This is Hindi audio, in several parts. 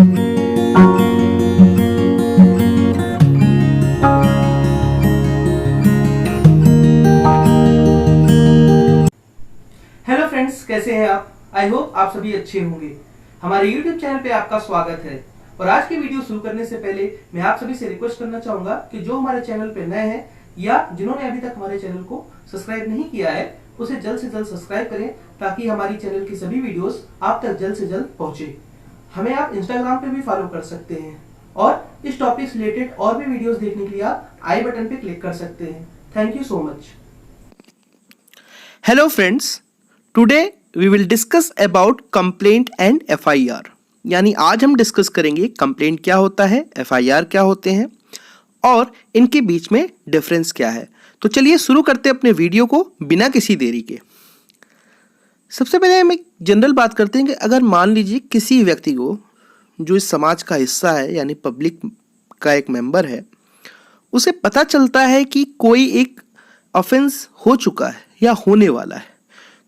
हेलो फ्रेंड्स, कैसे हैं आप? आई होप आप सभी अच्छे होंगे। हमारे YouTube चैनल पे आपका स्वागत है। और आज की वीडियो शुरू करने से पहले मैं आप सभी से रिक्वेस्ट करना चाहूंगा कि जो हमारे चैनल पे नए हैं या जिन्होंने अभी तक हमारे चैनल को सब्सक्राइब नहीं किया है, उसे जल्द से जल्द सब्सक्राइब करें ताकि हमारी चैनल की सभी वीडियोस आप तक जल्द से जल्द पहुंचे। हमें आप इंस्टाग्राम पे भी फॉलो कर सकते हैं और इस टॉपिक से रिलेटेड और भी वीडियोस देखने के लिए आप आई बटन पे क्लिक कर सकते हैं। Thank you so much. Hello friends, today we will discuss about complaint and FIR. यानी आज हम डिस्कस करेंगे कंप्लेंट क्या होता है, एफआईआर क्या होते हैं और इनके बीच में डिफरेंस क्या है। तो चलिए शुरू करते हैं अपने वीडियो को बिना किसी देरी के। सबसे पहले हम एक जनरल बात करते हैं कि अगर मान लीजिए किसी व्यक्ति को जो इस समाज का हिस्सा है यानी पब्लिक का एक मेंबर है, उसे पता चलता है कि कोई एक ऑफेंस हो चुका है या होने वाला है,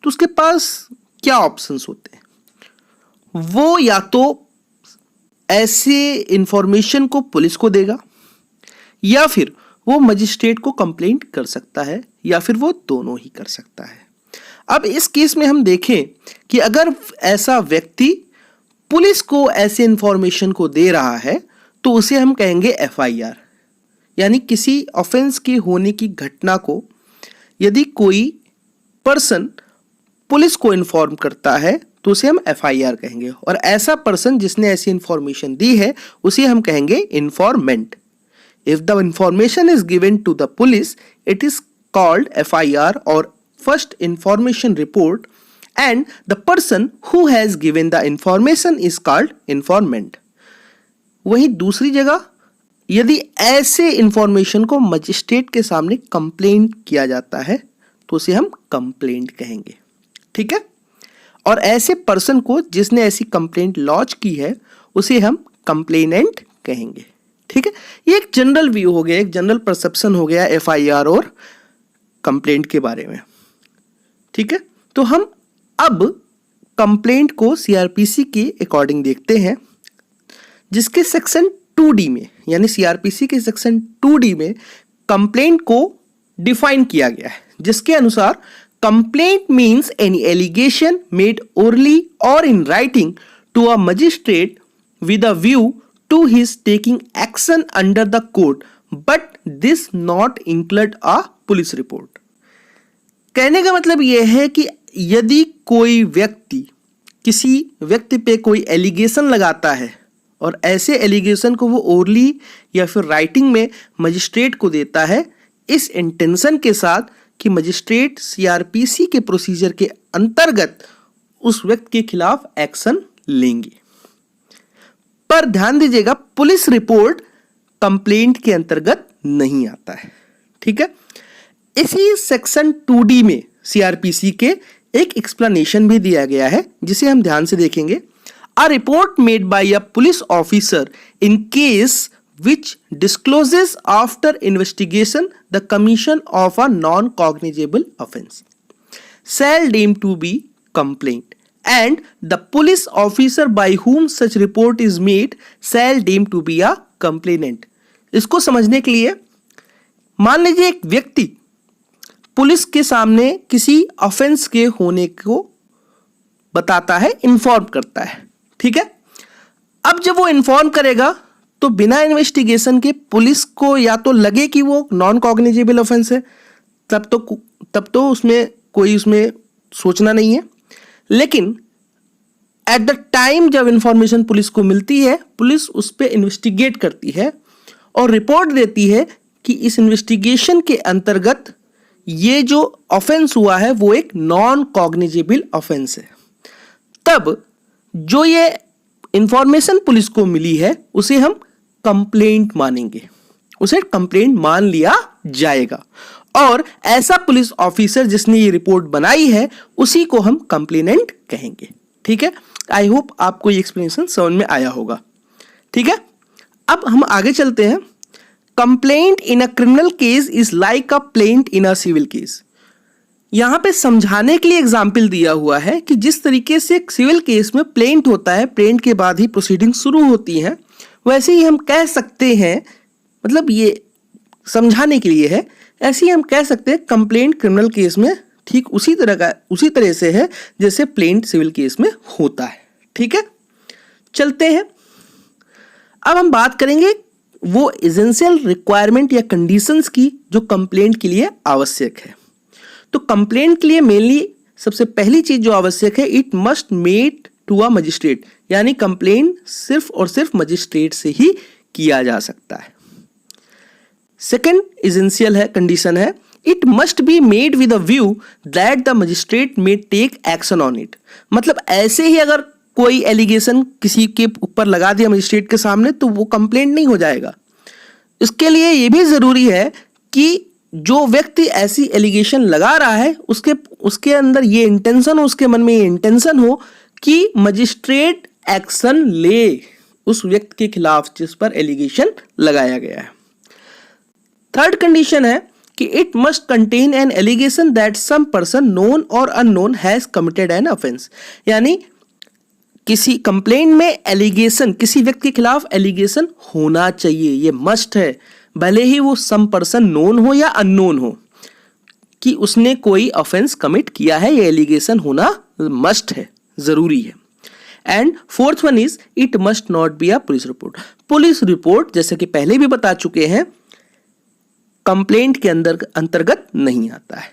तो उसके पास क्या ऑप्शंस होते हैं। वो या तो ऐसे इंफॉर्मेशन को पुलिस को देगा या फिर वो मजिस्ट्रेट को कंप्लेंट कर सकता है या फिर वो दोनों ही कर सकता है। अब इस केस में हम देखें कि अगर ऐसा व्यक्ति पुलिस को ऐसे इंफॉर्मेशन को दे रहा है तो उसे हम कहेंगे एफआईआर। यानी किसी ऑफेंस के होने की घटना को यदि कोई पर्सन पुलिस को इन्फॉर्म करता है तो उसे हम एफआईआर कहेंगे, और ऐसा पर्सन जिसने ऐसी इंफॉर्मेशन दी है उसे हम कहेंगे informant. If the information is given to the police it is called FIR और first information report, and the person who has given the information is called informant. वहीं दूसरी जगह यदि ऐसे इंफॉर्मेशन को मजिस्ट्रेट के सामने कंप्लेंट किया जाता है तो उसे हम कंप्लेंट कहेंगे। ठीक है, और ऐसे पर्सन को जिसने ऐसी कंप्लेंट लॉन्च की है उसे हम कंप्लेनेंट कहेंगे। ठीक है, ये एक जनरल व्यू हो गया, एक जनरल परसेप्शन हो गया एफआईआर और कंप्लेंट के बारे में। ठीक है, तो हम अब कंप्लेंट को सीआरपीसी के अकॉर्डिंग देखते हैं, जिसके सेक्शन 2D में यानी सीआरपीसी के सेक्शन 2D में कंप्लेंट को डिफाइन किया गया है, जिसके अनुसार complaint means any allegation made orally or in writing to a magistrate with a view to his taking action under the code, but this not include a police report। कहने का मतलब यह है कि यदि कोई व्यक्ति किसी व्यक्ति पे कोई एलिगेशन लगाता है और ऐसे एलिगेशन को वो ओरली या फिर राइटिंग में मजिस्ट्रेट को देता है इस इंटेंशन के साथ कि मजिस्ट्रेट सीआरपीसी के प्रोसीजर के अंतर्गत उस व्यक्ति के खिलाफ एक्शन लेंगे। पर ध्यान दीजिएगा, पुलिस रिपोर्ट कंप्लेंट के अंतर्गत नहीं आता है। ठीक है, इसी सेक्शन 2D में सीआरपीसी के एक एक्सप्लेनेशन भी दिया गया है, जिसे हम ध्यान से देखेंगे। A report made by a police officer in case which discloses after investigation the commission of a non-cognizable offense shall deem to be complaint, and the police officer by whom such report is made shall deem to be a complainant। इसको समझने के लिए मान लीजिए एक व्यक्ति पुलिस के सामने किसी ऑफेंस के होने को बताता है, इन्फॉर्म करता है। ठीक है, अब जब वो इन्फॉर्म करेगा तो बिना इन्वेस्टिगेशन के पुलिस को या तो लगे कि वो नॉन कॉग्निजेबल ऑफेंस है, तब तो उसमें कोई सोचना नहीं है। लेकिन एट द टाइम जब इंफॉर्मेशन पुलिस को मिलती है, पुलिस उस पर इन्वेस्टिगेट करती है और रिपोर्ट देती है कि इस इन्वेस्टिगेशन के अंतर्गत ये जो ऑफेंस हुआ है वो एक नॉन कॉग्निजेबल ऑफेंस है। तब जो ये इंफॉर्मेशन पुलिस को मिली है उसे हम कंप्लेंट मानेंगे, उसे कंप्लेंट मान लिया जाएगा, और ऐसा पुलिस ऑफिसर जिसने ये रिपोर्ट बनाई है उसी को हम कंप्लेनेंट कहेंगे। ठीक है, आई होप आपको ये एक्सप्लेनेशन समझ में आया होगा। ठीक है, अब हम आगे चलते हैं। Complaint in a criminal case is like a plaint in a civil case. यहाँ पे समझाने के लिए एग्जाम्पल दिया हुआ है कि जिस तरीके से एक सिविल केस में प्लेंट होता है, प्लेंट के बाद ही प्रोसीडिंग शुरू होती हैं, वैसे ही हम कह सकते हैं, मतलब ये समझाने के लिए है, ऐसे ही हम कह सकते हैं कंप्लेंट क्रिमिनल केस में ठीक उसी तरह से है जैसे प्लेंट सिविल केस में होता है। ठीक है, चलते हैं। अब हम बात करेंगे वो एसेंशियल रिक्वायरमेंट या कंडीशंस की जो कंप्लेंट के लिए आवश्यक है। तो कंप्लेंट के लिए मेनली सबसे पहली चीज जो आवश्यक है, it must made to a magistrate, यानी कंप्लेंट सिर्फ और सिर्फ मजिस्ट्रेट से ही किया जा सकता है। सेकंड एसेंशियल है, कंडीशन है, it must be made with a view that the magistrate may take action on it. मतलब ऐसे ही अगर कोई एलिगेशन किसी के ऊपर लगा दिया मजिस्ट्रेट के सामने तो वो कंप्लेंट नहीं हो जाएगा। इसके लिए ये भी जरूरी है कि जो व्यक्ति ऐसी एलिगेशन लगा रहा है उसके अंदर ये इंटेंशन हो, उसके मन में ये इंटेंशन हो कि मजिस्ट्रेट एक्शन ले उस व्यक्ति के खिलाफ जिस पर एलिगेशन लगाया गया है। थर्ड कंडीशन है कि it must contain an allegation that some person known और unknown has committed an offence, यानी किसी कंप्लेंट में एलिगेशन, किसी व्यक्ति के खिलाफ एलिगेशन होना चाहिए, ये मस्ट है, भले ही वो सम पर्सन नोन हो या अननोन हो, कि उसने कोई ऑफेंस कमिट किया है, ये एलिगेशन होना मस्ट है, जरूरी है। And fourth one is it must not be a police report. Police report जैसे कि पहले भी बता चुके हैं कंप्लेंट के अंतर्गत नहीं आता है।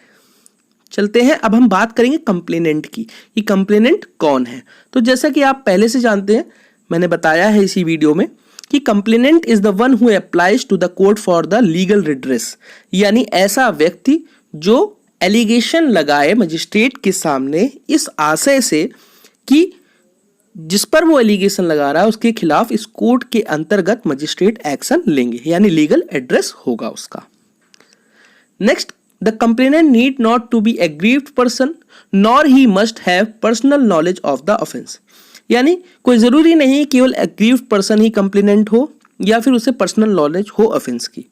चलते हैं, अब हम बात करेंगे कंप्लेनेंट की, ये कंप्लेनेंट कौन है। तो जैसा कि आप पहले से जानते हैं, मैंने बताया है इसी वीडियो में कि complainant is the one who applies to the court for the legal redress, यानी ऐसा व्यक्ति जो एलिगेशन लगाए मजिस्ट्रेट के सामने इस आशय से कि जिस पर वो एलिगेशन लगा रहा है उसके खिलाफ इस कोर्ट के अंतर्गत मजिस्ट्रेट एक्शन लेंगे, यानी लीगल एड्रेस होगा उसका। Next, the complainant need not to be aggrieved person nor he must have personal knowledge of the offense, यानी कोई जरूरी नहीं केवल aggrieved person ही कंप्लेनेंट हो या फिर उसे पर्सनल नॉलेज हो ऑफेंस की,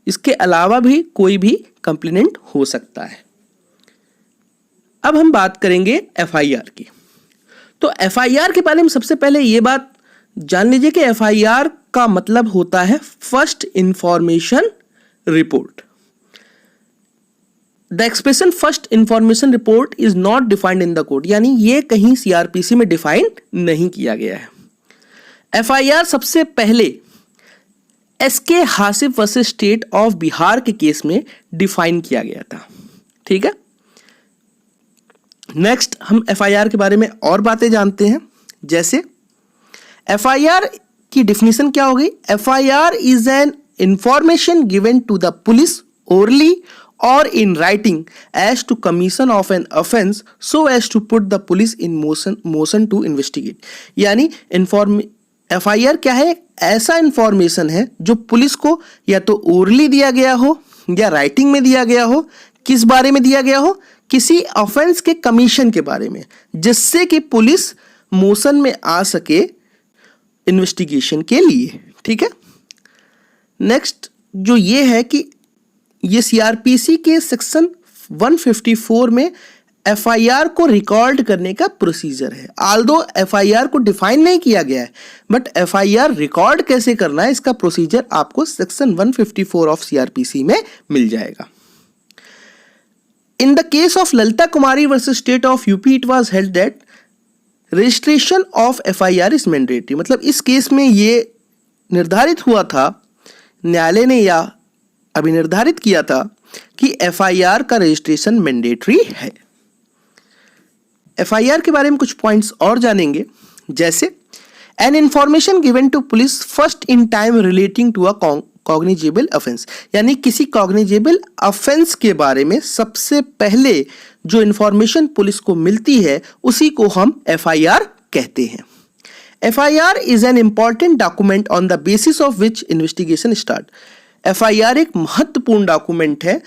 इसके अलावा भी कोई भी कंप्लेनेंट हो सकता है। अब हम बात करेंगे एफआईआर की। तो एफआईआर के बारे में सबसे पहले ये बात जान लीजिए कि एफआईआर का मतलब होता है first information report. The expression first information report is not defined in the code, यानी ये कहीं सीआरपीसी में डिफाइन नहीं किया गया है। एफआईआर सबसे पहले SK Hasif versus state of Bihar के केस में डिफाइन किया गया था। ठीक है, नेक्स्ट हम एफआईआर के बारे में और बातें जानते हैं। जैसे एफआईआर की डिफिनीशन क्या होगी, FIR is an information given to the police orally or in writing as to commission of an offense so as to put the police in motion to investigate, यानी एफआईआर क्या है, ऐसा इंफॉर्मेशन है जो पुलिस को या तो ओरली दिया गया हो या राइटिंग में दिया गया हो, किस बारे में दिया गया हो, किसी ऑफेंस के कमीशन के बारे में, जिससे कि पुलिस मोशन में आ सके इन्वेस्टिगेशन के लिए। ठीक है, नेक्स्ट जो ये है कि ये सीआरपीसी के सेक्शन 154 में एफआईआर को रिकॉर्ड करने का प्रोसीजर है। आल्दो एफआईआर को डिफाइन नहीं किया गया है, बट एफआईआर रिकॉर्ड कैसे करना है इसका प्रोसीजर आपको सेक्शन 154 ऑफ सीआरपीसी में मिल जाएगा। In the case of Lalita Kumari versus state of UP it was held that registration of FIR is mandatory. मतलब इस केस में ये निर्धारित हुआ था, न्यायालय ने या अभी निर्धारित किया था कि एफआईआर का रजिस्ट्रेशन मैंडेटरी है। एफआईआर के बारे में कुछ पॉइंट्स और जानेंगे। जैसे an information given to police first in time relating to a cognizable offence, यानी किसी कॉग्निजेबल ऑफेंस के बारे में सबसे पहले जो इंफॉर्मेशन पुलिस को मिलती है उसी को हम एफआईआर कहते हैं। FIR is an important document on the basis of which investigation start. FIR एक महत्वपूर्ण डॉक्यूमेंट है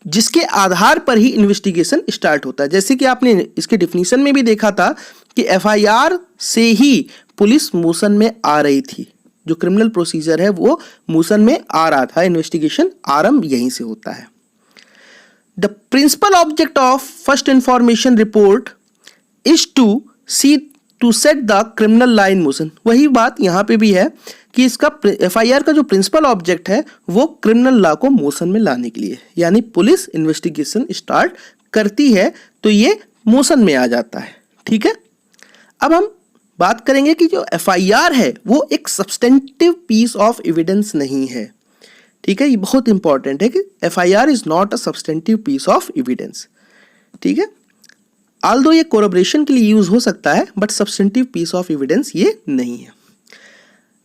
जिसके आधार पर ही इन्वेस्टिगेशन स्टार्ट होता है। जैसे कि आपने इसके डिफिनीशन में भी देखा था कि एफआईआर से ही पुलिस मोशन में आ रही थी, जो क्रिमिनल प्रोसीजर है वो मोशन में आ रहा था, इन्वेस्टिगेशन आरंभ यहीं से होता है। The principal object of first information report is to set the criminal law in motion. वही बात यहाँ पे भी है कि इसका एफआईआर का जो प्रिंसिपल ऑब्जेक्ट है वो क्रिमिनल लॉ को मोशन में लाने के लिए, यानी पुलिस इन्वेस्टिगेशन स्टार्ट करती है तो ये मोशन में आ जाता है। ठीक है, अब हम बात करेंगे कि जो एफआईआर है वो एक सब्सटेंटिव पीस ऑफ एविडेंस नहीं है। ठीक है, ये बहुत इंपॉर्टेंट है कि FIR is not a substantive piece of evidence. ठीक है, ऑल्दो ये कोरबरेशन के लिए यूज हो सकता है but substantive piece of evidence ये नहीं है।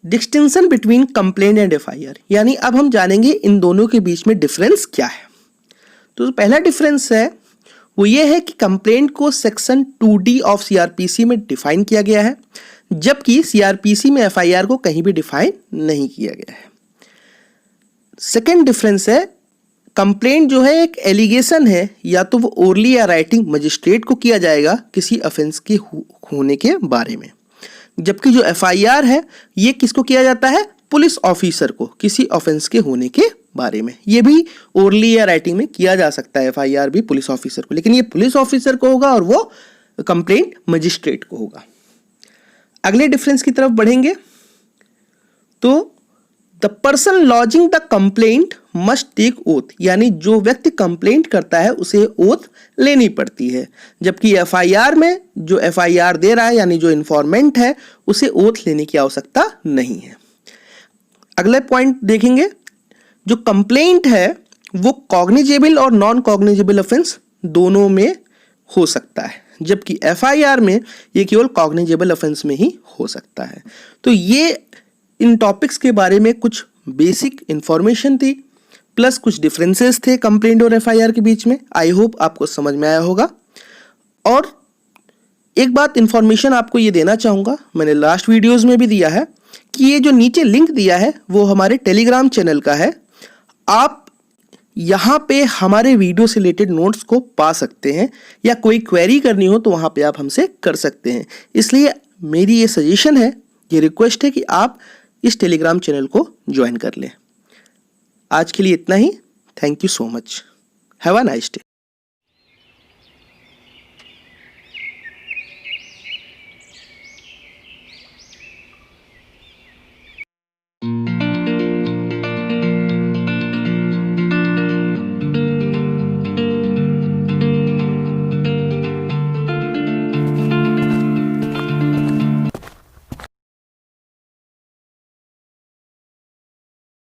Distinction between complaint and FIR, यानी अब हम जानेंगे इन दोनों के बीच में डिफरेंस क्या है। तो पहला डिफरेंस है वो ये है कि कंप्लेंट को सेक्शन 2D ऑफ सीआरपीसी में डिफाइन किया गया है, जबकि सीआरपीसी में एफआईआर को कहीं भी डिफाइन नहीं किया गया है। सेकेंड डिफरेंस है कंप्लेंट जो है एक एलिगेशन है, या तो वो ओरली या राइटिंग मजिस्ट्रेट को किया जाएगा किसी ऑफेंस के होने के बारे में, जबकि जो एफआईआर है ये किसको किया जाता है, पुलिस ऑफिसर को किसी ऑफेंस के होने के बारे में। ये भी ओरली या राइटिंग में किया जा सकता है एफआईआर भी पुलिस ऑफिसर को, लेकिन ये पुलिस ऑफिसर को होगा और वो कंप्लेंट मजिस्ट्रेट को होगा। अगले डिफरेंस की तरफ बढ़ेंगे तो the person lodging the complaint must take oath, यानी जो व्यक्ति कंप्लेंट करता है उसे ओथ लेनी पड़ती है, जबकि एफआईआर में जो एफआईआर दे रहा है यानी जो इन्फॉर्मेंट है उसे ओथ लेने की आवश्यकता नहीं है। अगले पॉइंट देखेंगे, जो कंप्लेंट है वो कॉग्निजेबल और नॉन कॉग्निजेबल ऑफेंस दोनों में हो सकता है, जबकि एफआईआर में ये केवल कॉग्निजेबल ऑफेंस में ही हो सकता है। तो ये इन टॉपिक्स के बारे में कुछ बेसिक इंफॉर्मेशन थी, प्लस कुछ डिफरेंसेस थे कंप्लेंट और एफआईआर के बीच में। आई होप आपको समझ में आया होगा। और एक बात इंफॉर्मेशन आपको ये देना चाहूँगा, मैंने लास्ट वीडियोस में भी दिया है कि ये जो नीचे लिंक दिया है वो हमारे टेलीग्राम चैनल का है। आप यहाँ पे हमारे वीडियो से रिलेटेड नोट्स को पा सकते हैं, या कोई क्वेरी करनी हो तो वहाँ पे आप हमसे कर सकते हैं। इसलिए मेरी ये सजेशन है, ये रिक्वेस्ट है कि आप इस टेलीग्राम चैनल को ज्वाइन कर लें। आज के लिए इतना ही। Thank you so much. Have a nice day.